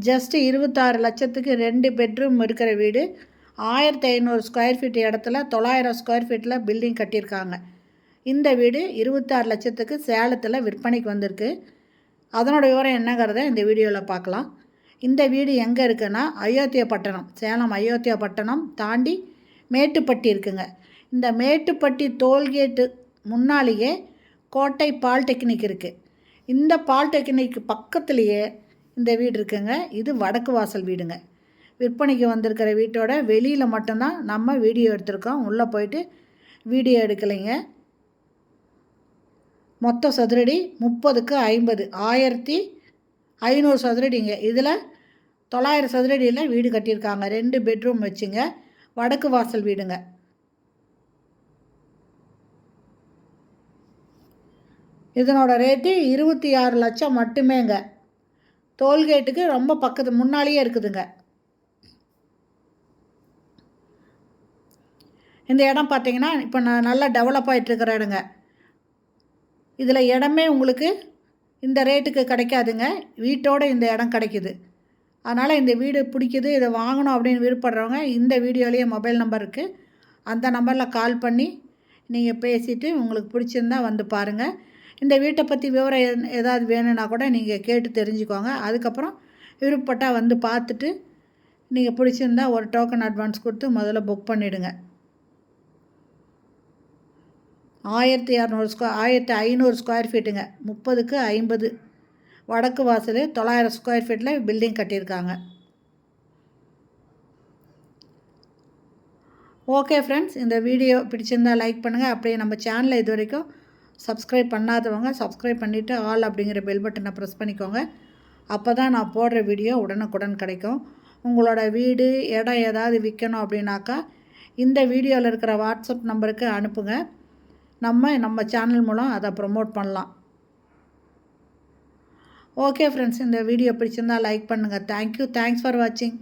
Just 26 லட்சத்துக்கு 2 bedroom இருக்கிற வீடு 1500 ஸ்கொயர் ஃபீட் இடத்துல 900 ஸ்கொயர் ஃபீட்டில் பில்டிங் கட்டியிருக்காங்க. இந்த வீடு 26 லட்சத்துக்கு சேலத்தில் விற்பனைக்கு வந்திருக்கு. அதனோட விவரம் என்னங்கிறத இந்த வீடியோவில் பார்க்கலாம். இந்த வீடு எங்கே இருக்குன்னா அயோத்தியாப்பட்டினம், சேலம் அயோத்தியாப்பட்டினம் தாண்டி மேட்டுப்பட்டி இருக்குங்க. இந்த மேட்டுப்பட்டி டோல்கேட்டு முன்னாலேயே கோட்டை பாலிடெக்னிக் இருக்குது. இந்த பாலிடெக்னிக் பக்கத்துலேயே இந்த வீடு இருக்குங்க. இது வடக்கு வாசல் வீடுங்க. விற்பனைக்கு வந்திருக்கிற வீட்டோட வெளியில் மட்டும்தான் நம்ம வீடியோ எடுத்திருக்கோம். உள்ளே போயிட்டு வீடியோ எடுக்கலைங்க. மொத்த சதுரடி 30க்கு 50, 1500 சதுரடிங்க. இதில் 900 சதுரடியில் வீடு கட்டியிருக்காங்க. 2 பெட்ரூம் வச்சுங்க. வடக்கு வாசல் வீடுங்க. இதனோட ரேட்டு 26 லட்சம் மட்டுமேங்க. டோல்கேட்டுக்கு ரொம்ப பக்கத்து முன்னாலேயே இருக்குதுங்க. இந்த இடம் பார்த்திங்கன்னா இப்போ நல்லா டெவலப் ஆகிட்டுருக்கிற இடங்க. இதில் இடமே உங்களுக்கு இந்த ரேட்டுக்கு கிடைக்காதுங்க. வீட்டோடு இந்த இடம் கிடைக்கிது. அதனால் இந்த வீடு பிடிக்குது, இதை வாங்கணும் அப்படின்னு விருப்பப்படுறவங்க இந்த வீடியோலேயே மொபைல் நம்பர் இருக்குது. அந்த நம்பரில் கால் பண்ணி நீங்கள் பேசிவிட்டு உங்களுக்கு பிடிச்சிருந்தா வந்து பாருங்கள். இந்த வீட்டை பற்றி விவரம் ஏதாவது வேணும்னா கூட நீங்கள் கேட்டு தெரிஞ்சுக்கோங்க. அதுக்கப்புறம் விருப்பப்பட்டால் வந்து பார்த்துட்டு நீங்கள் பிடிச்சிருந்தா ஒரு டோக்கன் அட்வான்ஸ் கொடுத்து முதல்ல புக் பண்ணிவிடுங்க. 1500 ஸ்கொயர் ஃபீட்டுங்க. 30க்கு 50 வடக்கு வாசல் 900 ஸ்கொயர் ஃபீட்டில் பில்டிங் கட்டியிருக்காங்க. ஓகே ஃப்ரெண்ட்ஸ், இந்த வீடியோ பிடிச்சிருந்தால் லைக் பண்ணுங்கள். அப்படியே நம்ம சேனலை இது வரைக்கும் சப்ஸ்கிரைப் பண்ணாதவங்க சப்ஸ்கிரைப் பண்ணிவிட்டு ஆல் அப்படிங்கிற பெல் பட்டனை ப்ரெஸ் பண்ணிக்கோங்க. அப்போ தான் நான் போடுற வீடியோ உடனுக்குடன் கிடைக்கும். உங்களோட வீடு இடம் ஏதாவது விற்கணும் அப்படின்னாக்கா இந்த வீடியோவில் இருக்கிற வாட்ஸ்அப் நம்பருக்கு அனுப்புங்க. நம்ம சேனல் மூலம் அதை ப்ரமோட் பண்ணலாம். ஓகே ஃப்ரெண்ட்ஸ், இந்த வீடியோ பிடிச்சிருந்தால் லைக் பண்ணுங்கள். தேங்க்யூ. தேங்க்ஸ் ஃபார் வாட்சிங்.